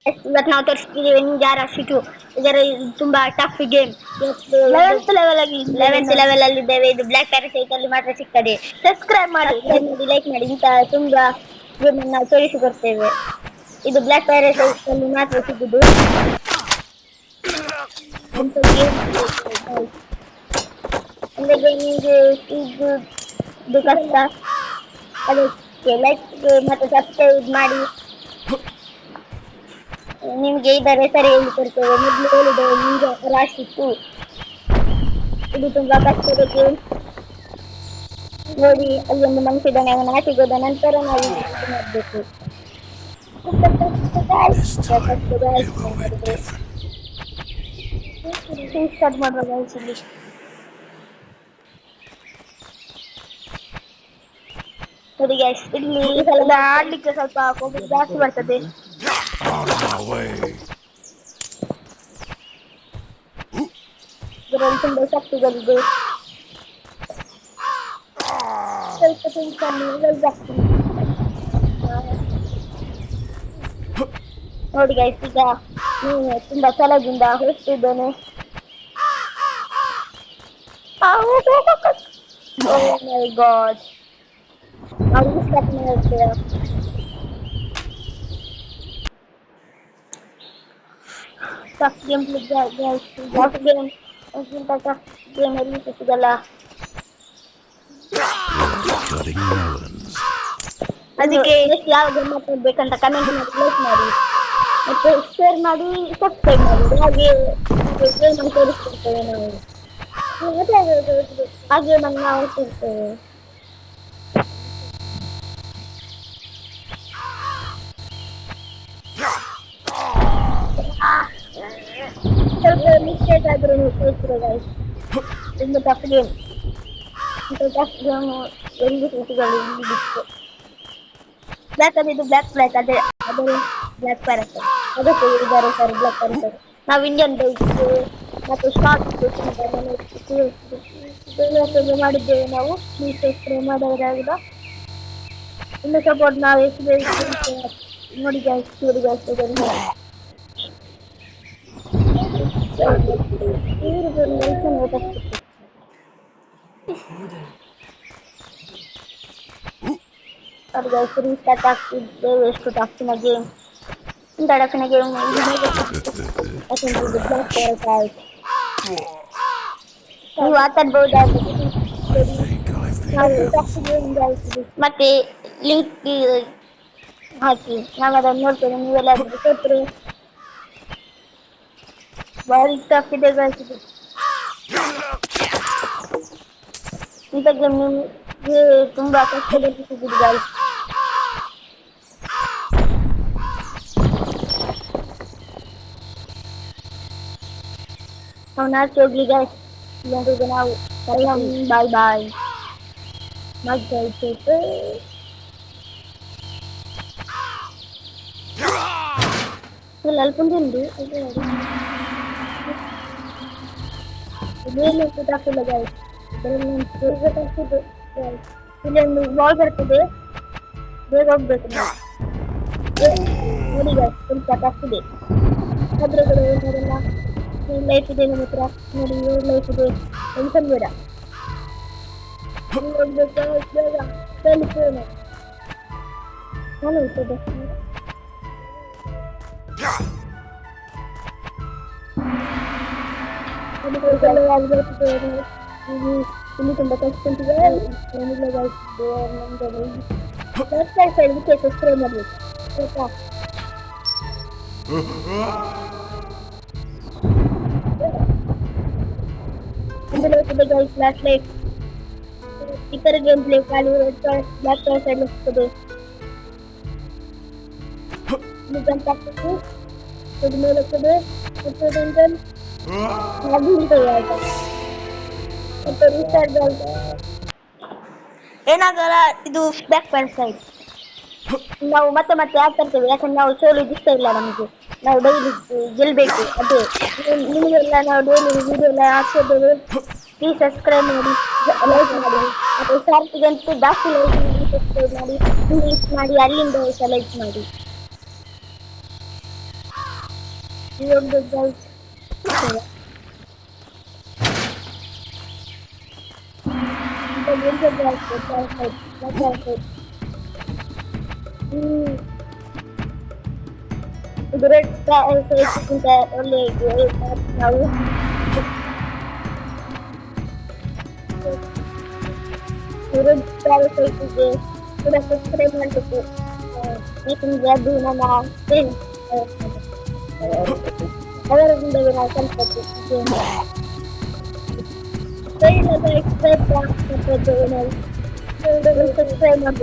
ಇವತ್ತು ನಾವು ತೋರಿಸ್ತಿದ್ದೀವಿ ನಿಂಜಾರ ಶಿಟು. ಇದರ ತುಂಬಾ ಟಫ್ ಗೇಮ್. 11th ಲೆವೆಲ್ ಅಲ್ಲಿ 11th ಲೆವೆಲ್ ಅಲ್ಲಿ ಇದ್ದೇವೆ. ಇದು ಬ್ಲಾಕ್ ಪ್ಯಾರಸೈಟ್ ಅಲ್ಲಿ ಮಾತ್ರ ಸಿಗ್ತದೆ. ಸಬ್ಸ್ಕ್ರೈಬ್ ಮಾಡಿ, ಲೈಕ್ ಮಾಡಿ. ಇಂತ ತುಂಬಾ ಗೇಮ್ ನಾವು ತೋರಿಸಿಕೊಡ್ತೇವೆ. ಇದು ಬ್ಲಾಕ್ ಪ್ಯಾರಸೈಟ್ ಅಲ್ಲಿ ಮಾತ್ರ ಸಿಗುದು. ಅಂತ ಗೇಮ್ ಅಂದ್ರೆ ನಿಮಗೆ ಇದು ಕಷ್ಟ. ಅದಕ್ಕೆ ಲೈಕ್ ಮತ್ತೆ ಸಬ್ಸ್ಕ್ರೈಬ್ ಮಾಡಿ. ನಿಮ್ಗೆ ಇದರ ಹೆಸರು ಹೇಳಿಕೊಡ್ತೇವೆ. ಮೊದಲು ಹೇಳಿದೆ ನಿಮ್ಗೆ ರಾಶಿತ್ತು. ಇದು ತುಂಬಾ ಕಷ್ಟದ ಗೇಮ್. ನೋಡಿ ಅಲ್ಲಿ ಒಂದು ಮನುಷ್ಯ ಇದ್ದಾನೆ, ಅವನ ಆಚೆಗೆ ಹೋದ ನಂತರ ನಾವು ಇದು ಮಾಡಬೇಕು. ಸ್ಟಾರ್ಟ್ ಮಾಡುವಾಗ ಇಲ್ಲಿ ನೋಡಿ ಗೈಸ್, ಇಲ್ಲಿ ಆಡ್ಲಿಕ್ಕೆ ಸ್ವಲ್ಪ ಕೋಪ ಜಾಸ್ತಿ ಬರ್ತದೆ. ಇದರಲ್ಲಿ ತುಂಬಾ ಶಕ್ತಿಗಳಿದೆ. ಸ್ವಲ್ಪ ನೋಡಿ ಗೈಸ್, ಈಗ ತುಂಬಾ ಛಲದಿಂದ ಹೋಗ್ತಿದ್ದೇನೆ. Oh my god. ನಾವು ಸ್ಟಾರ್ಟ್ ಮಾಡ್ತೇವೆ. Tough game tough game tough game ಎಲ್ಲಿ ಸಿಗಲ್ಲ. ಅದಕ್ಕೆ ಯಾವ ಗೇಮ್ ಬೇಕಂತ ಕಮೆಂಟ್ ಮಾಡಿ, ಲೈಕ್ ಮಾಡಿ ಮತ್ತೆ ಶೇರ್ ಮಾಡಿ, ಸಬ್ಸ್ಕ್ರೈಬ್ ಮಾಡಿ. ಹಾಗೆ ಗೇಮ್ ಅನ್ನು ತೋರಿಸ್ತಿರ್ತೇವೆ ನಾವು. ಆ ಗೇಮ್ ಅನ್ನು ನಾವು ತೋರಿಸ್ತೇವೆ. ಸ್ವಲ್ಪ ಮಿಸ್ಟೇಕ್ ಆದ್ರೂ ತೋರಿಸ್ತಿರೋ ತುಂಬಾ ಟಫ್ ಗೇಮ್. ಟಫ್ ಗೇಮ್ ಎಲ್ಲಿ ಸಿಗಲ್ಲ, ಇಲ್ಲಿ ಬಿಟ್ಟು ಬ್ಲಾಕ್ ಅದು. ಇದು ಬ್ಲಾಕ್ ಬ್ಲಾಕ್ ಅದೇ ಬ್ಲಾಕ್ ಪ್ಯಾರಸೈಟ್. ಅದಕ್ಕೆ ಇದ್ದಾರೆ ಸರ್ ಬ್ಲಾಕ್ ಪ್ಯಾರಸೈಟ್. ನಾವು ಇಂಡಿಯನ್ ಬೈಕ್ ಮತ್ತು ಸ್ಟಾರ್ಟ್ ಮಾಡಿದ್ದೇವೆ. ನಾವು ಪ್ಲೀಸ್ ಸಬ್ಸ್ಕ್ರೈಬ್ ಮಾಡೋರಾಗಿಲ್ಲ. ಇನ್ನು ಸಪೋರ್ಟ್ ನಾವು ಎಷ್ಟು ನೋಡಿ ಗೈಸ್, ನೋಡಿ ಗೈಸ್, ಅದು ಗೈಸ್ ರೀಸ್ಟಾರ್ಟ್ ಆಗ್ತಿದ್ದೇವೆ. ಎಷ್ಟು ಟಫಿನ ಗೇಮ್, ಇಂಥ ಟಫಿನ ಗೇಮ್ ನೀವು ಆಟಾಡ್ಬಹುದಾಗಿದೆ. ಮತ್ತೆ ಲಿಂಕ್ ಹಾಕಿ ನಾವು ಅದನ್ನು ನೋಡ್ತೇವೆ. ನೀವೆಲ್ಲಾದ್ರೂ ಸೋತ್ರೆ ಭಾರಿ ಟಫ್ ಇದೆ ಗೈಸ್. ಇಂಥ ಗೇಮ್ ನಿಮಗೆ ತುಂಬಾ ಕಷ್ಟದಲ್ಲಿ ಸಿಗುದು ಗೈಸ್. ನಾವು ನಾಚಿ ಹೋಗ್ಲಿ ಗೈಸ್. ಇಲ್ಲಂದ್ರೆ ನಾವು ಬಾಯ್ ಬಾಯ್ ಮಜಾ ಇರ್ತೈತೆ. ಇಲ್ಲ ಅಲ್ಲಿ ಕುಂದಿಂದು ಇದೇನು ಗೊತ್ತಾಗ್ತಿಲ್ಲ ಗೈಸ್. ಇಲ್ಲಿ ಒಂದು ಬಾಲ್ ಬರ್ತದೆ, ಬೇಗ ಹೋಗ್ಬೇಕು ನಾವು. ನೋಡಿ ಗೈಸ್, ಸ್ವಲ್ಪ ಟಫ್ ಇದೆ. ಅದ್ರಗಡೆ ಏನಾರಲ್ಲ ಲೈಫ್ ಇದೆ ನಮ್ಮ ಹತ್ರ. ನೋಡಿ ಲೈಫ್ ಇದೆ, ಟೆನ್ಷನ್ ಬೇಡ. ಹೋಗ್ಬೇಕು ಬೇಗ ತಲುಪೇನು ನಾನು ಇರ್ತದೆ. ಇಲ್ಲಿ ತುಂಬ ಕಷ್ಟ ಉಂಟಿದೆ. ಸಬ್ಸ್ಕ್ರೈಬ್ ಮಾಡಬೇಕು ಆಯ್ತಾ. ಫ್ಲಾಶ್ ಲೈಟ್ ಇತರ ಗೇಮ್ ಪ್ಲೇ ಖಾಲಿ ಬ್ಲಾಕ್ ಸೈಡ್ ಹೋಗ್ತದೆ. ಜಂಪ್ ಆಗ್ತದೆ, ಮೇಲೆ ಹೋಗ್ತದೆ, ಮತ್ತೆ ರೀಚಾರ್ಜ್ ಏನಾಗಲ್ಲ. ಇದು ಬ್ಲಾಕ್ ಪ್ಯಾರಸೈಟ್. ನಾವು ಮತ್ತೆ ಮತ್ತೆ ಆಡ್ತಾ ಇರ್ತೇವೆ, ಯಾಕಂದ್ರೆ ನಾವು ಸೋಲುದು ಇಷ್ಟ ಇಲ್ಲ ನಮಗೆ. ನಾವು ಡೈಲಿ ಗೆಲ್ಬೇಕು. ಅದೇ ನಿಮಗೆಲ್ಲ ನಾವು ಡೈಲಿ ವಿಡಿಯೋ ಎಲ್ಲ ಹಾಕ್ತಿದ್ದೇವೆ. ಪ್ಲೀಸ್ ಸಬ್ಸ್ಕ್ರೈಬ್ ಮಾಡಿ, ಲೈಕ್ ಮಾಡಿ. ಮತ್ತೆ ಶಾರ್ಟ್ಗಂತೂ ಜಾಸ್ತಿ ಲೈಕ್ ಮಾಡಿ, ಸಬ್ಸ್ಕ್ರೈಬ್ ಮಾಡಿ, ಇಂಗ್ಲೀಷ್ ಮಾಡಿ, ಅಲ್ಲಿಂದ ಲೈಕ್ ಮಾಡಿ. You want the guys? The winter guys, the guys, the guys. The red guys, the only now. The red guys, the experiment to making their doing now. Then, other than the American game. Very like expert for the winners. So the experiment.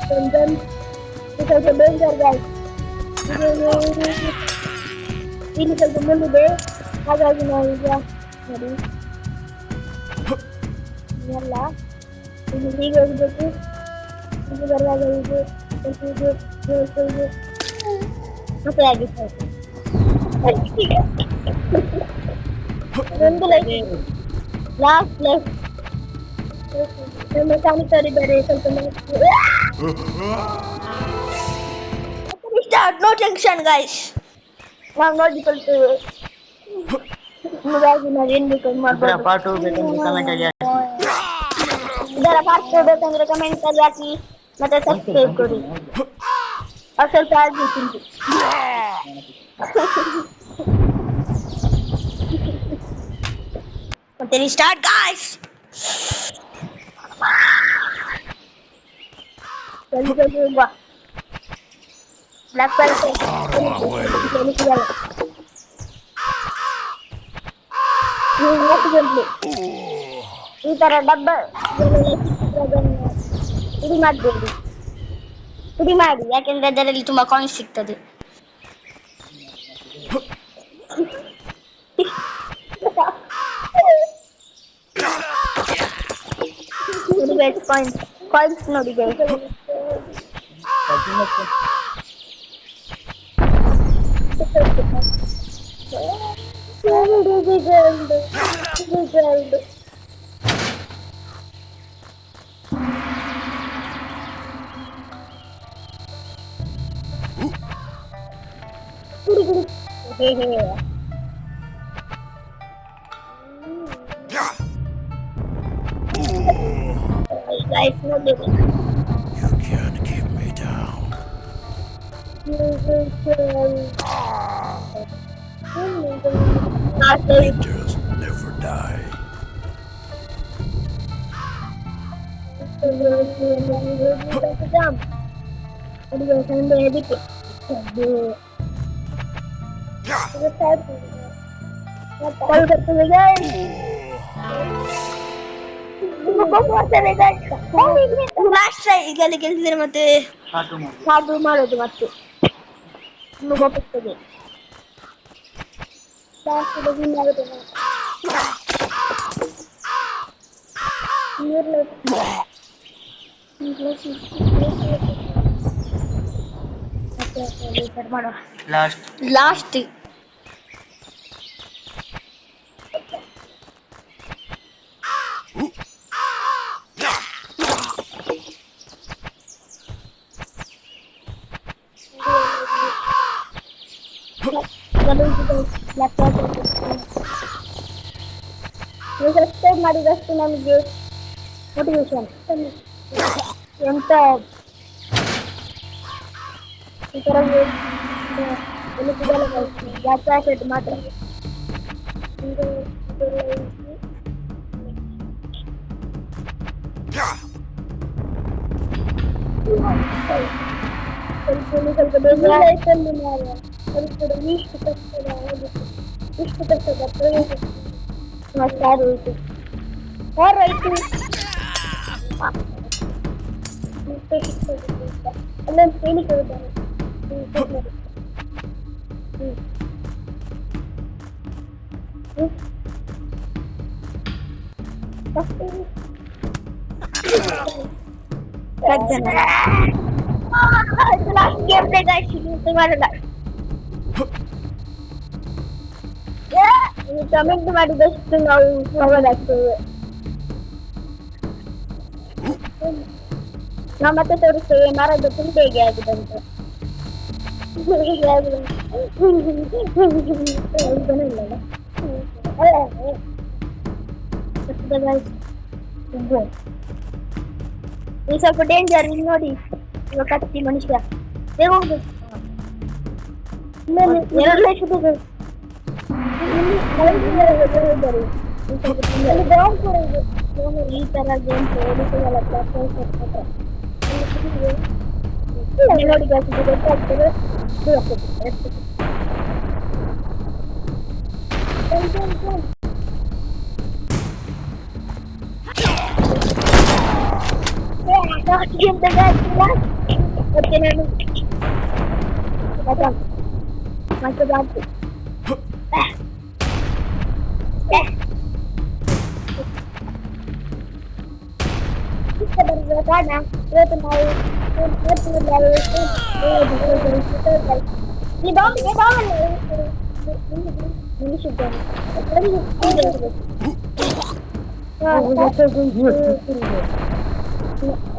And then because the danger guys, ini kalau dulu deh, agak gimana ya, jadi nyala, ini juga begitu, ini berlaga itu, itu, apa lagi sih? రెండు lagi, last, mechanic dari ಸ್ವಲ್ಪ Start, no tension, guys. I'm not equal to part ಬೇಕಂದ್ರೆ comment ಅಲ್ಲಿ ಇದರ part ಬೇಕಂದ್ರೆ comment ಅಲ್ಲಿ ಹಾಕಿ ಮತ್ತೆ subscribe ಕೊಡಿ ಸ್ವಲ್ಪ ಆಗ್ಬಿಟ್ಟು ಮತ್ತೆ ಸ್ಟಾರ್ಟ್ ಗಾಯ್ಸ್ ಜಲ್ದಿ ಬಾ ಬ್ಲಾಕ್ ಪ್ಯಾಂಟ್ ಈ ತರ ಡಬ್ಬ ಪುಡಿ ಮಾಡಬೇಡಿ ಪುಡಿ ಮಾಡಿ ಯಾಕೆಂದ್ರೆ ಅದರಲ್ಲಿ ತುಂಬಾ ಕಾಯಿನ್ ಸಿಗ್ತದೆ ಕಾಯಿನ್ಸ್ ನೋಡಿ Guys, no living. You can't keep me down. Winters never die. Last try ಈಗ ಗೆಲ್ತಿದ್ರೆ ಮತ್ತೆ ಸಾಧು ಮಾಡೋದು ಮತ್ತೆ ಇನ್ನು ಗೊತ್ತಿರ್ತದೆ ಲಾಸ್ಟ್ ಸಬ್ಸ್ಕ್ರೈಬ್ ಮಾಡಿದಷ್ಟು ನಮಗೆ ಮೋಟಿವೇಶನ್ ಎಂತ ಈ ಥರ ಎಲ್ಲಿ ಸಿಗಲ್ಲ ಜಾಸ್ತಿ ಮಾತ್ರ ಸ್ವಲ್ಪ ಬೇಜಾರಾಯ್ತಲ್ಲಿ ನಾವು ಸ್ವಲ್ಪ ಇಷ್ಟು ಕಷ್ಟದ ಇಷ್ಟು ಕಷ್ಟದ ಸ್ಟಾರ್ ಹೋಯ್ತು ಯಾರಾಯ್ತು ಅಲ್ಲೊಂದು ಹೇಳಿ ಕೇಳ್ತಾರೆ ಲಾಸ್ಟ್ ಗೇಮ್ ಬೇಕಾಯ್ತು ಮಾಡಲ್ಲ ಕಮೆಂಟ್ ಮಾಡಿದಷ್ಟು ನಾವು ಹೋಗೋದಾಗ್ತೇವೆ ನಾವು ಮತ್ತೆ ತೋರಿಸ್ತೇವೆ ಮರದ ತುಂಡು ಹೇಗೆ ಆಗಿದೆ ಅಂತ. ಹೇಗೆ ಆಗಿದೆ ಇದನ್ನ ಇಲ್ಲಲ್ಲ. ಈ ಸ್ವಲ್ಪ ಡೇಂಜರ್ ಇಲ್ಲಿ ನೋಡಿ. ಇವಾಗ ಕತ್ತಿ ಮನುಷ್ಯ ಬೇಗ ಹೋಗ್ಬೇಕು. ಎರಡು ಲಕ್ಷದ ಈ ತರ ಗೇಮ್ಸ್ ಓಡಿಸೋದಲ್ಲ ನೋಡಿ ಗೊತ್ತಾಗ್ತದೆ. ಮತ್ತೆ ನಾನು ಮತ್ತೆ ಬಾಕಿ ಇಷ್ಟ ಬರುವ ಕಾರಣ ಇವತ್ತು ನಾವು ಈ ಬಾಂಬಿಗೆ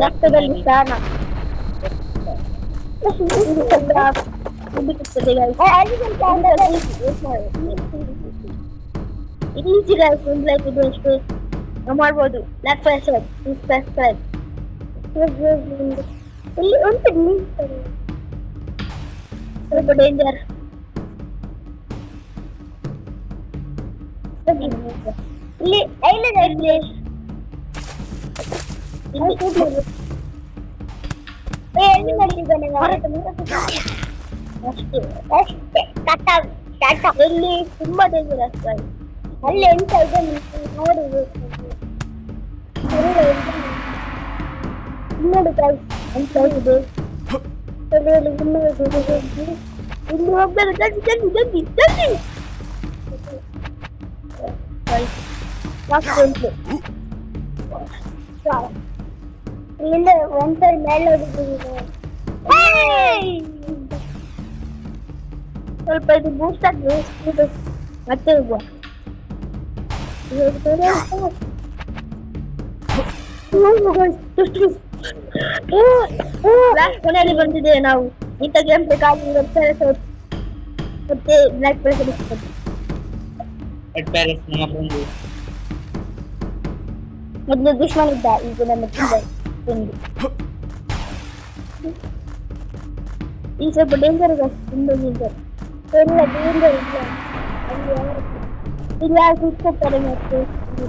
ರಕ್ತದಲ್ಲಿ ಸ್ನಾನ ಮಾಡ್ಬೋದು. ಇಲ್ಲಿ ಉಂಟು ಸ್ವಲ್ಪ ಡೇಂಜರ್. ಇಲ್ಲಿ ಇಲ್ಲಿ ಇಲ್ಲಿ ತುಂಬಾ ಡೇಂಜರ್ ಆಗ್ತದೆ. ಅಲ್ಲಿ ಎಂತ ಇದೆ ನೋಡಿ ಇಲ್ಲಿ ಹೋಗ್ಬೇಕು. ಜಲ್ದಿ ಜಲ್ದಿ ಜಲ್ದಿ ಜಲ್ದಿ ಇಲ್ಲಿಂದ ಒಂದ್ಸರಿ ಮೇಲೆ ಹೋಗಿದ್ದೀವಿ. ಸ್ವಲ್ಪ ಇದು ಬೂಸ್ಟ್ ಆಗಿ ಮತ್ತೆ ಹೋಗುವ. ಕೊನೆಯಲ್ಲಿ ಬಂದಿದ್ದೇವೆ ನಾವು. ಇಂಥ ಗೇಮ್ ಬೇಕಾಗಿ ಮತ್ತೆ ಬ್ಲಾಕ್ ಮೊದಲು ದುಶ್ಮನ್ ಇದ್ದ, ಈಗ ನನ್ನ ಫ್ರೆಂಡ್. ಈ ಸ್ವಲ್ಪ ಡೇಂಜರ್ ಇದೆ, ತುಂಬಾ ಡೇಂಜರ್. ಎಲ್ಲ ಡೇಂಜರ್ ಇಲ್ಲ, ಇಲ್ಲಿ ಯಾರು ಕೂತ್ಕೊಳ್ತಾರೆ ಮತ್ತೆ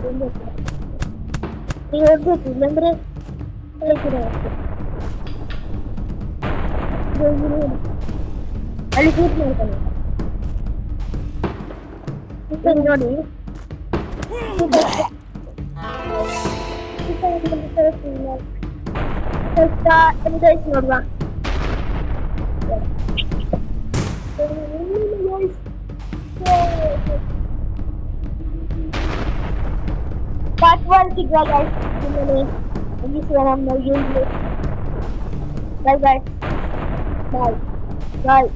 ಡೇಂಜರ್ ನೀವು ಹೋಗ್ಬೇಕು. ಇಲ್ಲಾಂದ್ರೆ ಅಲ್ಲಿ ಕೂತ್ ಮಾಡ್ತಾನೆ ನೋಡಿ. ಸ್ವಲ್ಪ ಎಂಜಾಯ್ಸ್ ನೋಡುವ. ಪಾರ್ಟ್ 1 ಸಿಗುವ ಗೈಸ್. ಮುಗಿಸುವ ನಮ್ಮ ಯೂಸ್. ಬಾಯ್ ಬಾಯ್ ಬಾಯ್ ಬಾಯ್.